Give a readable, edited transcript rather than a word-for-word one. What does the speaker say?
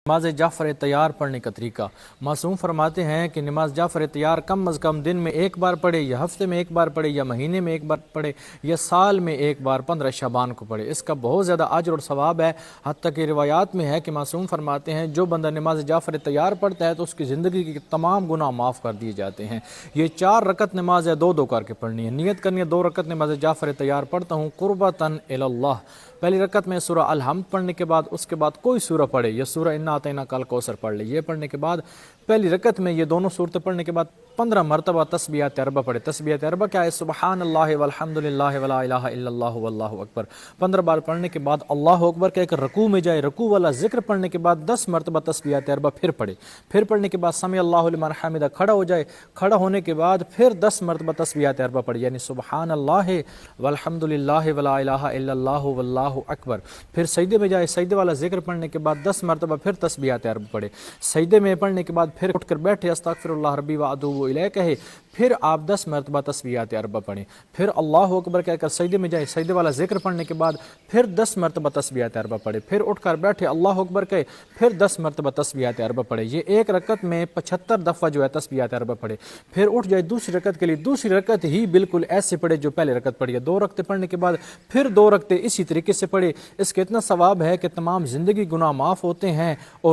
نماز جعفر تیار پڑھنے کا طریقہ۔ معصوم فرماتے ہیں کہ نماز جعفر تیار کم از کم دن میں ایک بار پڑھے، یا ہفتے میں ایک بار پڑھے، یا مہینے میں ایک بار پڑھے، یا سال میں ایک بار 15 شعبان کو پڑھے۔ اس کا بہت زیادہ اجر اور ثواب ہے۔ حتیٰ کہ روایات میں ہے کہ معصوم فرماتے ہیں جو بندہ نماز جعفر تیار پڑھتا ہے تو اس کی زندگی کے تمام گناہ معاف کر دیے جاتے ہیں۔ یہ 4 رکعت نماز ہے، 2 کر کے پڑھنی ہے۔ نیت کرنی ہے 2 رکعت نماز جعفر تیار پڑھتا ہوں قربتاً الی اللہ۔ پہلی رکعت میں سورہ الحمد پڑھنے کے بعد اس کے بعد کوئی سورہ پڑھے، یا سورہ انا اعطیناک الکوثر پڑھ لے۔ یہ پڑھنے کے بعد پہلی رکعت میں یہ دونوں صورتیں پڑھنے کے بعد 15 مرتبہ تسبیحات اربع پڑھے۔ تسبیحات اربع کیا ہے؟ سبحان اللہ والحمد للہ ولا الہ الا اللہ واللہ اکبر 15 بار پڑھنے کے بعد اللہ اکبر کہہ کر رکوع میں جائے، رکوع والا ذکر پڑھنے کے بعد 10 مرتبہ تسبیحات اربع پھر پڑھے، پھر پڑھنے کے بعد سمع اللہ لمن حمدہ کھڑا ہو جائے، کھڑا ہونے کے بعد پھر 10 مرتبہ تسبیحات اربع پڑھے، یعنی سبحان اللہ والحمد للہ ولا الہ الا اللہ واللہ اکبر۔ پھر سجدے میں جائے، سجدے والا ذکر پڑھنے کے بعد 10 مرتبہ پھر تسبیحات اربع پڑھے، سجدے میں پڑھنے کے بعد پھر اٹھ کر بیٹھے، استغفر اللہ ربی واتوب الیہ کہے، پھر آپ 10 مرتبہ تسبیحات اربع پڑھیں، پھر اللہ اکبر کہہ کر سجدے میں جائے، سجدے والا ذکر پڑھنے کے بعد پھر 10 مرتبہ تسبیحات اربع پڑھے، پھر اٹھ کر بیٹھے اللہ اکبر کہے، پھر 10 مرتبہ تسبیحات اربع پڑھے۔ یہ ایک رکعت میں 75 دفعہ جو ہے تسبیحات اربع پڑھے، پھر اٹھ جائے دوسری رکعت کے لیے، دوسری رکعت ہی بالکل ایسے پڑھے جو پہلے رکعت پڑھی ہے۔ 2 رکعتیں پڑھنے کے بعد پھر 2 رکعتیں اسی طریقے سے پڑھے۔ اس کے اتنا ثواب ہے کہ تمام زندگی گناہ معاف ہوتے ہیں اور